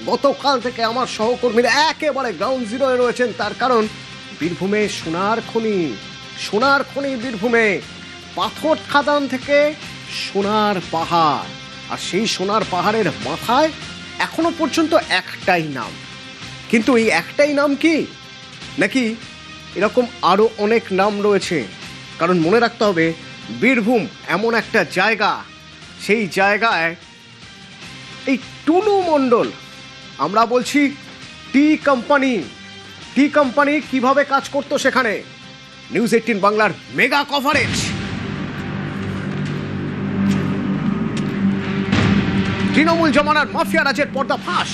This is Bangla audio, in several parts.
গতকাল থেকে আমার সহকর্মীরা একেবারে গ্রাউন্ড জিরোয় রয়েছেন, তার কারণ বীরভূমে সোনার খনি বীরভূমে পাথর খাদান থেকে সোনার পাহাড়, আর সেই সোনার পাহাড়ের মাথায় এখনো পর্যন্ত একটাই নাম। কিন্তু এই একটাই নাম কি, নাকি এরকম আরো অনেক নাম রয়েছে? কারণ মনে রাখতে হবে, বীরভূম এমন একটা জায়গা, সেই জায়গায় এই টুলু মণ্ডল, আমরা বলছি টি কোম্পানি কিভাবে কাজ করতো সেখানে। নিউজ 18 বাংলার মেগা কভারেজ। তৃণমূল জমানার মাফিয়া রাজের পর্দাফাঁস,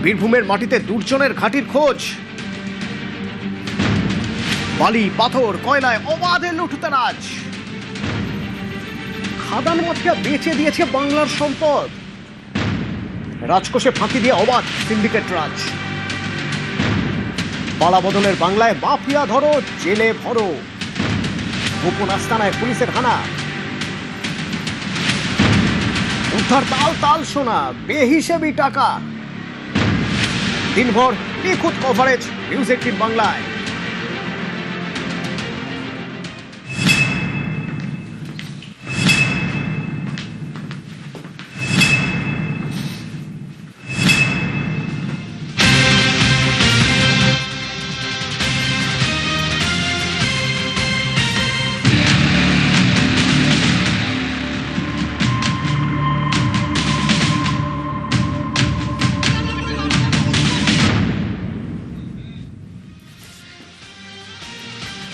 বীরভূমের মাটিতে দুর্জনের ঘাঁটির খোঁজ, বালি পাথর কয়লায় অবাধে লুটতরাজ, খাদান মাফিয়া বেচে দিয়েছে বাংলার সম্পদ, রাজকোষে ফাঁকি দিয়ে অবাধ সিন্ডিকেট রাজ, পালাবদলের বাংলায় মাফিয়া ধরো জেলে ভরো, গোপন আস্তানায় পুলিশের হানা, উদ্ধার তাল সোনা, বেহিসেবি টাকা। দিনভর নিখুঁত কভারেজ নিউজ 18 বাংলায়।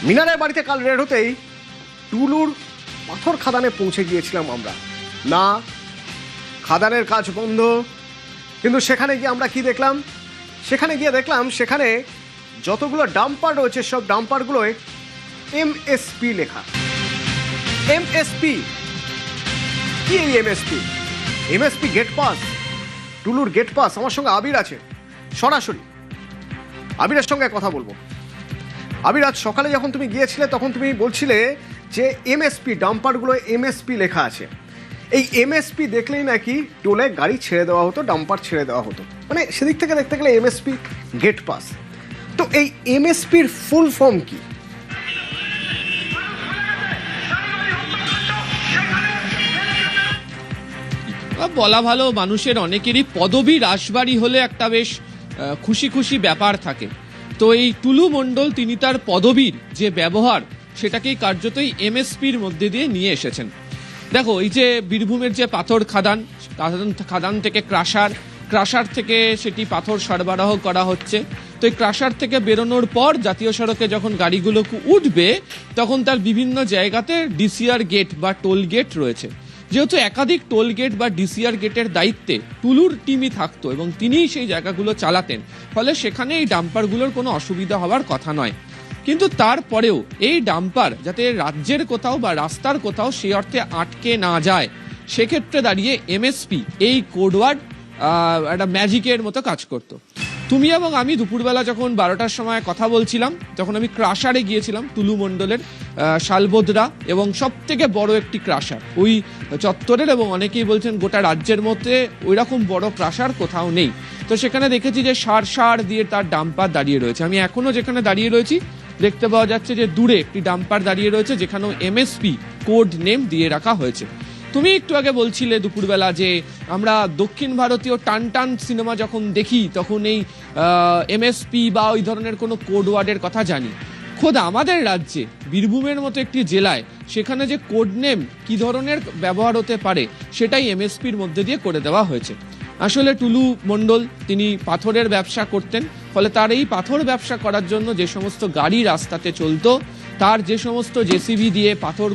মিনারের বাড়িতে কাল রেড হতেই টুলুর পাথর খাদানে পৌঁছে গিয়েছিলাম আমরা। না, খাদানের কাজ বন্ধ, কিন্তু সেখানে গিয়ে আমরা কি দেখলাম? সেখানে যতগুলো ডাম্পার রয়েছে, সব ডাম্পারগুলোয় এমএসপি লেখা। এমএসপি কি? এই এমএসপি গেট পাস, টুলুর গেট পাস। আমার সঙ্গে আবির আছে, সরাসরি আবিরের সঙ্গে কথা বলবো। আবির, আজ সকালে যখন তুমি গিয়েছিলে তখন তুমি বলছিলে যে এমএসপি ডাম্পারগুলো এমএসপি লেখা আছে। এই এমএসপি দেখলেই নাকি টোলে গাড়ি ছেড়ে দেওয়া হতো, ডাম্পার ছেড়ে দেওয়া হতো, মানে সেদিক থেকে দেখতে গেলে এমএসপি গেট পাস। তো এই এমএসপির ফুল ফর্ম কি? বলা ভালো, মানুষের অনেকেরই পদবী রাশবাড়ি হলে একটা বেশ খুশি ব্যাপার থাকে। তো এই টুলু মণ্ডল তিনি তার পদবীর যে ব্যবহার সেটাকেই কার্যতই এমএসপির মধ্যে দিয়ে নিয়ে এসেছেন। দেখো, এই যে বীরভূমের যে পাথর খাদান থেকে ক্রাশার থেকে সেটি পাথর সরবরাহ করা হচ্ছে। তো এই ক্রাশার থেকে বেরোনোর পর জাতীয় সড়কে যখন গাড়িগুলো উঠবে তখন তার বিভিন্ন জায়গাতে ডিসিআর গেট বা টোল গেট রয়েছে। যেহেতু একাধিক টোল গেট বা ডিসিআর গেটের দায়িত্বে টুলুর টিমই থাকতো এবং তিনিই সেই জায়গাগুলো চালাতেন, ফলে সেখানে এই ডাম্পারগুলোর কোনো অসুবিধা হওয়ার কথা নয়। কিন্তু তারপরেও এই ডাম্পার যাতে রাজ্যের কোথাও বা রাস্তার কোথাও সেই অর্থে আটকে না যায়, সেক্ষেত্রে দাঁড়িয়ে এমএসপি এই কোডওয়ার্ড একটা ম্যাজিকের মতো কাজ করতো। তুমি এবং আমি দুপুরবেলা যখন 12টার সময় কথা বলছিলাম, তখন আমি ক্রাশারে গিয়েছিলাম, টুলু মণ্ডলের শালবোদরা এবং সব থেকে বড় একটি ক্রাশার ওই চত্বরের, এবং অনেকেই বলছেন গোটা রাজ্যের মধ্যে ওই রকম বড় ক্রাশার কোথাও নেই। তো সেখানে দেখেছি যে সার দিয়ে তার ডাম্পার দাঁড়িয়ে রয়েছে। আমি এখনো যেখানে দাঁড়িয়ে রয়েছি দেখতে পাওয়া যাচ্ছে যে দূরে একটি ডাম্পার দাঁড়িয়ে রয়েছে, যেখানেও এমএসপি কোড নেম দিয়ে রাখা হয়েছে। তুমি একটু আগে বলছিলে দুপুরবেলা যে আমরা দক্ষিণ ভারতীয় টান সিনেমা যখন দেখি তখন এই এমএসপি বা ওই ধরনের কোনো কোড ওয়ার্ডের কথা জানি। খোদ আমাদের রাজ্যে বীরভূমের মতো একটি জেলায় সেখানে যে কোড নেম কি ধরনের ব্যবহার হতে পারে সেটাই এমএসপির মধ্যে দিয়ে করে দেওয়া হয়েছে। আসলে টুলু মণ্ডল তিনি পাথরের ব্যবসা করতেন, ফলে তার এই পাথর ব্যবসা করার জন্য যে সমস্ত গাড়ি রাস্তাতে চলতো, তার যে সমস্ত জেসিবি দিয়ে পাথর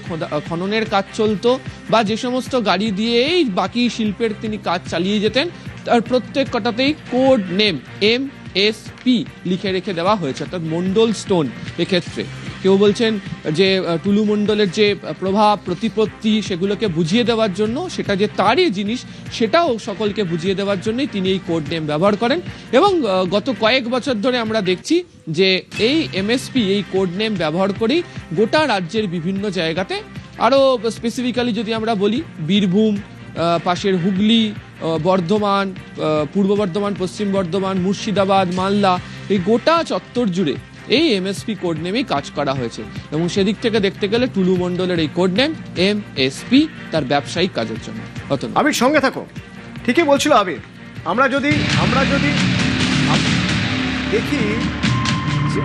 খননের কাজ চলতো, বা যে সমস্ত গাড়ি দিয়ে এই বাকি শিল্পের তিনি কাজ চালিয়ে যেতেন, তার প্রত্যেক কটাতেই কোড নেম এমএসপি লিখে রেখে দেওয়া হয়েছে, অর্থাৎ মণ্ডল স্টোন। এক্ষেত্রে কেউ বলছেন যে টুলু মণ্ডলের যে প্রভাব প্রতিপত্তি সেগুলোকে বুঝিয়ে দেওয়ার জন্য, সেটা যে তারই জিনিস সেটাও সকলকে বুঝিয়ে দেওয়ার জন্যই তিনি এই কোড নেম ব্যবহার করেন। এবং গত কয়েক বছর ধরে আমরা দেখছি যে এই এমএসপি এই কোড নেম ব্যবহার করেই গোটা রাজ্যের বিভিন্ন জায়গাতে, আরও স্পেসিফিক্যালি যদি আমরা বলি বীরভূম, পাশের হুগলি, বর্ধমান, পূর্ব বর্ধমান, পশ্চিম বর্ধমান, মুর্শিদাবাদ, মালদা, এই গোটা চত্বর জুড়ে এই এমএসপি কোড নেমেই কাজ করা হয়েছে। এবং সেদিক থেকে দেখতে গেলে টুলু মণ্ডলের এই কোড নেম এমএসপি তার ব্যবসায়িক কাজের জন্য। আবির সঙ্গে থাকো, ঠিকই বলছিল আবির। আমরা যদি দেখি যে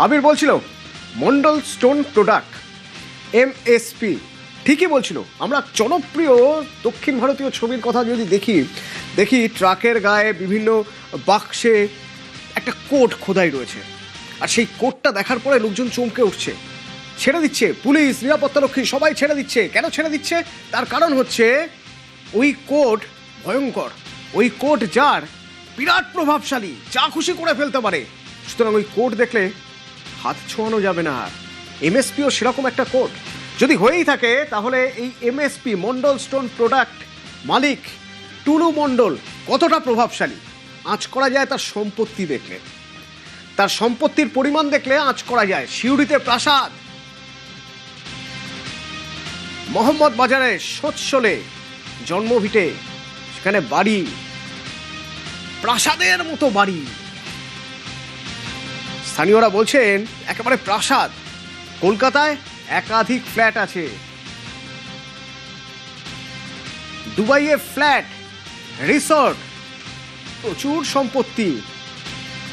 আবির বলছিল মন্ডল স্টোন প্রোডাক্ট এমএসপি, ঠিকই বলছিল। আমরা জনপ্রিয় দক্ষিণ ভারতীয় ছবির কথা যদি দেখি ট্রাকের গায়ে বিভিন্ন বাক্সে একটা কোড খোদাই রয়েছে, আর সেই কোডটা দেখার পরে লোকজন চমকে উঠছে, ছেড়ে দিচ্ছে, পুলিশ, নিরাপত্তারক্ষী সবাই ছেড়ে দিচ্ছে। কেন ছেড়ে দিচ্ছে? তার কারণ হচ্ছে ওই কোড ভয়ঙ্কর, ওই কোড যার বিরাট প্রভাবশালী, যা খুশি করে ফেলতে পারে। সুতরাং ওই কোড দেখলে হাত ছোঁয়ানো যাবে না। আর এমএসপিও সেরকম একটা কোড যদি হয়েই থাকে, তাহলে এই এমএসপি মন্ডল স্টোন প্রোডাক্ট মালিক টুলু মণ্ডল কতটা প্রভাবশালী আঁচ করা যায় তার সম্পত্তি দেখলে, তার সম্পত্তির পরিমাণ দেখলে আঁচ করা যায়। সিউড়িতে প্রাসাদ, মোহাম্মদ বাজারে সৎসলে জন্মভিটে, সেখানে বাড়ি, প্রাসাদের মতো বাড়ি। স্থানীয়রা বলছেন একেবারে প্রাসাদ। কলকাতায় একাধিক ফ্ল্যাট আছে, দুবাইয়ে ফ্ল্যাট, রিসর্ট, প্রচুর সম্পত্তি।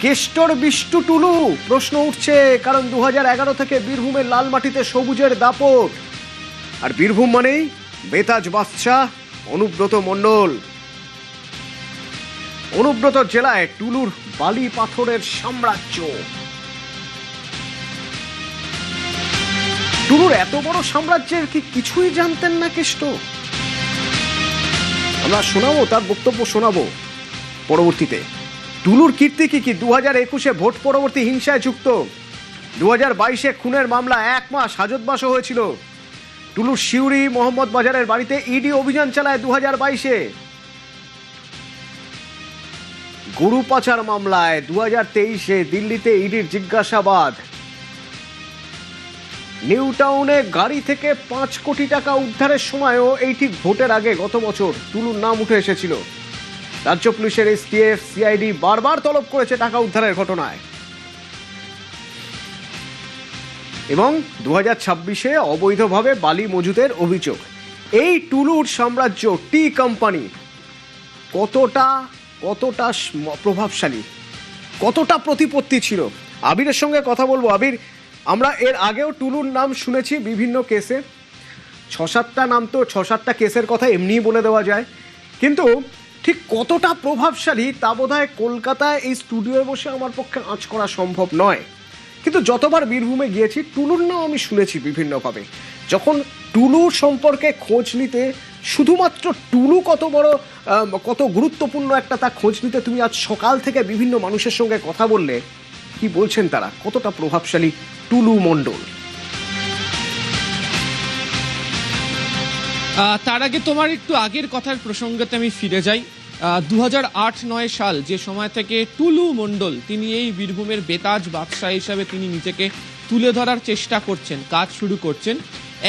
কেষ্টর বিষ্টু টুলু প্রশ্ন উঠছে, কারণ 2011 থেকে বীরভূমের লাল মাটিতে সবুজের দাপট। আর বীরভূম মানেই বেতাজ বাদশাহ অনুব্রত মণ্ডল। অনুব্রত জেলায় টুলুর বালি পাথরের সাম্রাজ্য। টুলুর এত বড় সাম্রাজ্যের কি কিছুই জানতেন না কেষ্ট? আমরা শোনাবো, তার বক্তব্য শোনাবো পরবর্তীতে। টুলুর কীর্তি কি 2021 ভোট পরবর্তী হিংসায় যুক্ত, 2022 খুনের মামলা 1 মাস হাজতবাসও হয়েছিল। টুলুর সিউড়ি মোহাম্মদ বাজারের বাড়িতে ইডি অভিযান চালায় 2022। গরু পাচার মামলায় 2023 দিল্লিতে ইডির জিজ্ঞাসাবাদ। নিউ টাউনে গাড়ি থেকে 5 কোটি টাকা উদ্ধারের সময়ও এই ঠিক ভোটের আগে গত বছর টুলুর নাম উঠে এসেছিল। রাজ্য পুলিশের এসটিএফ, সিআইডি বারবার তলব করেছে টাকা উদ্ধারের ঘটনায়। এবং 2026 অবৈধভাবে বালি মজুদের অভিযোগ। এই টুলুর সাম্রাজ্য টি কোম্পানি কতটা প্রভাবশালী, কতটা প্রতিপত্তি ছিল। আবিরের সঙ্গে কথা বলবো। আবির, আমরা এর আগেও টুলুর নাম শুনেছি বিভিন্ন কেসে, 6-7টা নাম, তো 6-7টা কেসের কথা এমনিই বলে দেওয়া যায়, কিন্তু ঠিক কতটা প্রভাবশালী তা বোধহয় কলকাতায় এই স্টুডিওয়ে বসে আমার পক্ষে আঁচ করা সম্ভব নয়। কিন্তু যতবার বীরভূমে গিয়েছি টুলুর নাম আমি শুনেছি বিভিন্নভাবে। যখন টুলু সম্পর্কে খোঁজ নিতে, শুধুমাত্র টুলু কত গুরুত্বপূর্ণ একটা তা খোঁজ নিতে তুমি আজ সকাল থেকে বিভিন্ন মানুষের সঙ্গে কথা বললে, কি বলছেন তারা, কতটা প্রভাবশালী টুলু মণ্ডল? তার আগে তোমার একটু আগের কথার প্রসঙ্গতে আমি ফিরে যাই। 2008-9 সাল যে সময় থেকে টুলু মণ্ডল তিনি এই বীরভূমের বেতাজ বাদশাহ হিসাবে তিনি নিজেকে তুলে ধরার চেষ্টা করছেন, কাজ শুরু করছেন।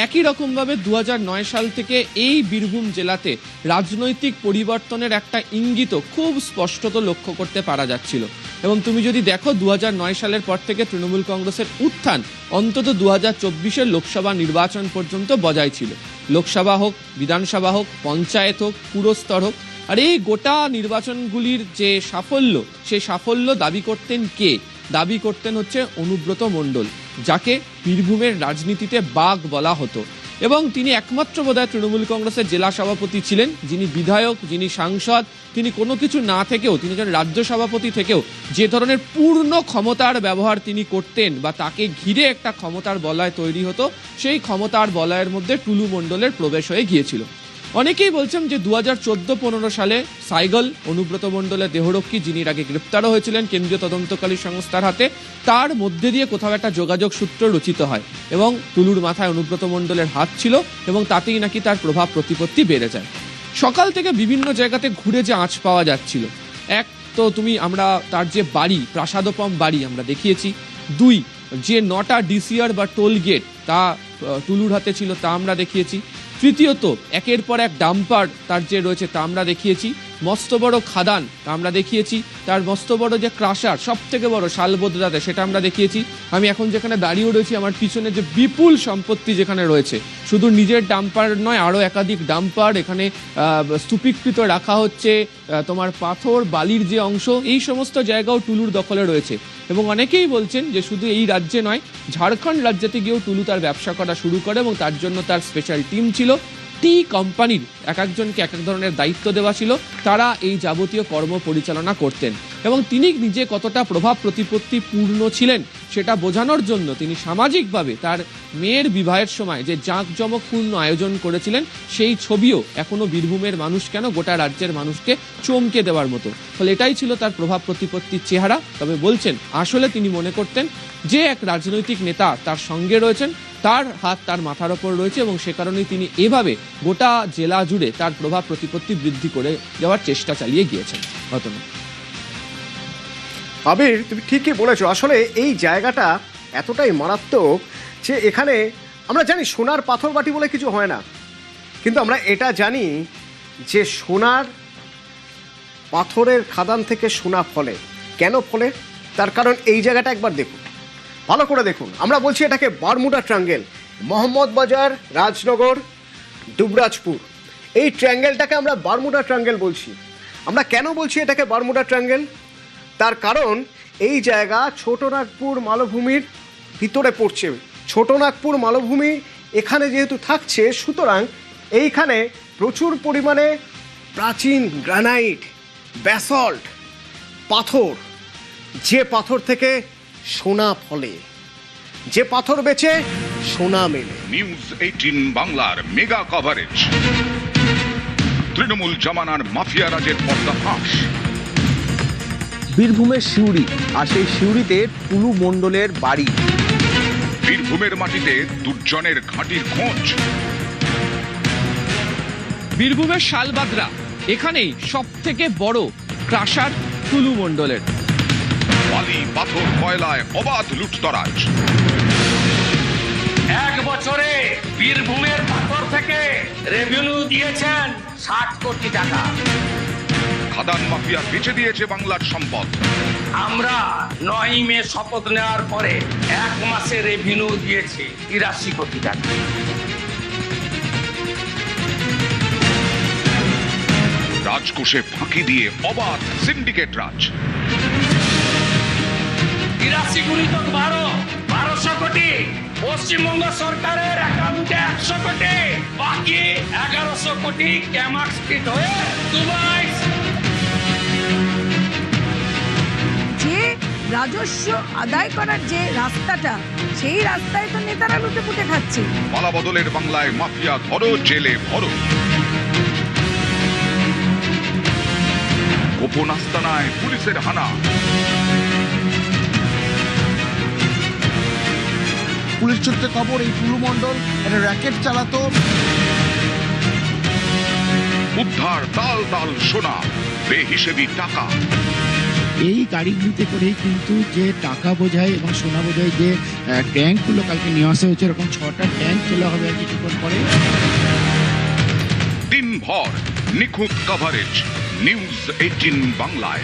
একই রকমভাবে 2009 সাল থেকে এই বীরভূম জেলাতে রাজনৈতিক পরিবর্তনের একটা ইঙ্গিত খুব স্পষ্টত লক্ষ্য করতে পারা যাচ্ছিল। এবং তুমি যদি দেখো 2009 সালের পর থেকে তৃণমূল কংগ্রেসের উত্থান অন্তত 2024 লোকসভা নির্বাচন পর্যন্ত বজায় ছিল। লোকসভা হোক, বিধানসভা হোক, পঞ্চায়েত হোক, পুরস্তর হোক, আর এই গোটা নির্বাচনগুলির যে সাফল্য, সেই সাফল্য দাবি করতেন কে? দাবি করতেন হচ্ছে অনুব্রত মণ্ডল, যাকে বীরভূমের রাজনীতিতে বাঘ বলা হতো। এবং তিনি একমাত্র বোধহয় তৃণমূল কংগ্রেসের জেলা সভাপতি ছিলেন যিনি বিধায়ক, যিনি সাংসদ, তিনি কোনো কিছু না থেকেও, তিনি একজন রাজ্য সভাপতি থেকেও যে ধরনের পূর্ণ ক্ষমতার ব্যবহার তিনি করতেন বা তাকে ঘিরে একটা ক্ষমতার বলয় তৈরি হতো, সেই ক্ষমতার বলয়ের মধ্যে টুলু মণ্ডলের প্রবেশ হয়ে গিয়েছিল। অনেকেই বলছেন যে 2014-15 সালে সাইগল, অনুব্রত মণ্ডলের দেহরক্ষী, যিনি এর আগে গ্রেপ্তারও হয়েছিলেন কেন্দ্রীয় তদন্তকারী সংস্থার হাতে, তার মধ্যে দিয়ে কোথাও একটা যোগাযোগ সূত্র রচিত হয় এবং টুলুর মাথায় অনুব্রত মণ্ডলের হাত ছিল এবং তাতেই নাকি তার প্রভাব প্রতিপত্তি বেড়ে যায়। সকাল থেকে বিভিন্ন জায়গাতে ঘুরে যে আঁচ পাওয়া যাচ্ছিল, এক তো আমরা তার যে বাড়ি প্রাসাদোপম বাড়ি আমরা দেখিয়েছি। 2, যে 9টা ডিসিআর বা টোল গেট তা টুলুর হাতে ছিল তা আমরা দেখিয়েছি। তৃতীয়ত, একের পর এক ডাম্পার তার যে রয়েছে তা আমরা দেখিয়েছি। মস্ত বড় খাদান তা আমরা দেখিয়েছি। তার মস্ত বড় যে ক্রাশার, সব থেকে বড় শালবদ্রাতে, সেটা আমরা দেখিয়েছি। আমি এখন যেখানে দাঁড়িয়ে রয়েছি আমার পিছনে যে বিপুল সম্পত্তি যেখানে রয়েছে, শুধু নিজের ডাম্পার নয়, আরও একাধিক ডাম্পার এখানে স্তূপীকৃত রাখা হচ্ছে। তোমার পাথর বালির যে অংশ, এই সমস্ত জায়গাও টুলুর দখলে রয়েছে। এবং অনেকেই বলছেন যে শুধু এই রাজ্যে নয়, ঝাড়খণ্ড রাজ্যতে গিয়েও টুলু তার ব্যবসা করা শুরু করে এবং তার জন্য তার স্পেশাল টিম ছিল। টি কোম্পানির এক একজনকে এক এক ধরনের দায়িত্ব দেওয়া ছিল, তারা এই যাবতীয় কর্ম পরিচালনা করতেন। এবং তিনি নিজে কতটা প্রভাব প্রতিপত্তি পূর্ণ ছিলেন সেটা বোঝানোর জন্য তিনি সামাজিকভাবে তার মেয়ের বিবাহের সময় যে জাঁকজমকপূর্ণ আয়োজন করেছিলেন, সেই ছবিও এখনো বীরভূমের মানুষ কেন গোটা রাজ্যের মানুষকে চমকে দেওয়ার মতো। ফলে এটাই ছিল তার প্রভাব প্রতিপত্তির চেহারা। তবে বলছেন আসলে তিনি মনে করতেন যে এক রাজনৈতিক নেতা তার সঙ্গে রয়েছেন, তার হাত তার মাথার ওপর রয়েছে এবং সে কারণেই তিনি এভাবে গোটা জেলা জুড়ে তার প্রভাব প্রতিপত্তি বৃদ্ধি করে যাওয়ার চেষ্টা চালিয়ে গিয়েছেন। ঘটনা আবির, তুমি ঠিকই বলেছো। আসলে এই জায়গাটা এতটাই মারাত্মক যে এখানে আমরা জানি সোনার পাথর বাটি বলে কিছু হয় না, কিন্তু আমরা এটা জানি যে সোনার পাথরের খাদান থেকে সোনা ফলে। কেন ফলে তার কারণ এই জায়গাটা একবার দেখুন, ভালো করে দেখুন। আমরা বলছি এটাকে বারমুডা ট্রাঙ্গেল, মোহাম্মদ বাজার, রাজনগর, দুবরাজপুর। এই ট্রাঙ্গেলটাকে আমরা বারমুডা ট্রাঙ্গেল বলছি। আমরা কেন বলছি এটাকে বারমুডা ট্রাঙ্গেল? তার কারণ এই জায়গা ছোটনাগপুর মালভূমির ভিতরে পড়ছে। ছোটনাগপুর মালভূমি এখানে যেহেতু থাকছে, সুতরাং এইখানে প্রচুর পরিমাণে প্রাচীন গ্রানাইট, ব্যাসল্ট পাথর, যে পাথর থেকে সোনা ফলে, যে পাথর বেচে সোনা মেলে। নিউজ 18 বাংলার মেগা কভারেজ। তৃণমূল জামানার মাফিয়া রাজের পর্দাফাঁস। বীরভূমের সিউড়ি, আর সেই সিউড়িতে টুলু মণ্ডলের বাড়ি। বীরভূমের মাটিতে দুর্জনের ঘাঁটির খোঁজ। বীরভূমের শালবাদরা, এখানেই সব থেকে বড় ক্রাশার টুলু মণ্ডলের। বালি পাথর কয়লায় অবাধ লুটতরাজ। 1 বছরে বীরভূমের পাথর থেকে রেভিনিউ দিয়েছেন 60 কোটি টাকা। খাদান মাফিয়া বেচে দিয়েছে বাংলার সম্পদ। আমরা 9 মে শপথ নেওয়ার পরে 1 মাসে রেভিনিউ দিয়েছি 83 কোটি টাকা। রাজকোষে ফাঁকি দিয়ে অবাধ সিন্ডিকেট রাজ। 83 গুণিত 1200 কোটি। পশ্চিমবঙ্গ সরকারের অ্যাকাউন্টে 100 কোটি, বাকি 1100 কোটি ক্যামাক্স কিট হয়ে দুবাই। যে রাজস্ব আদায় করার যে রাস্তাটা, সেই রাস্তায় তো নেতারা লুটে পুটে খাচ্ছে। পালা বদলের বাংলায় মাফিয়া ধরো, জেলে ভরো। গোপন আস্তানায় পুলিশের হানা। পুলিশ সূত্রে খবর, এই টুলু মণ্ডল একটা র্যাকেট চালাতো। উদ্ধার তাল তাল সোনা, বেহিসেবি টাকা। এই গাড়িগুলিতে করেই কিন্তু যে টাকা বোঝায় এবং সোনা বোঝায় যে ট্যাঙ্কগুলো কালকে নিয়ে আসা হয়েছে, এরকম 6টা ট্যাঙ্ক তোলা হবে আর কিছুক্ষণ পরে। দিনভর নিখুঁত কভারেজ নিউজ 18 বাংলায়।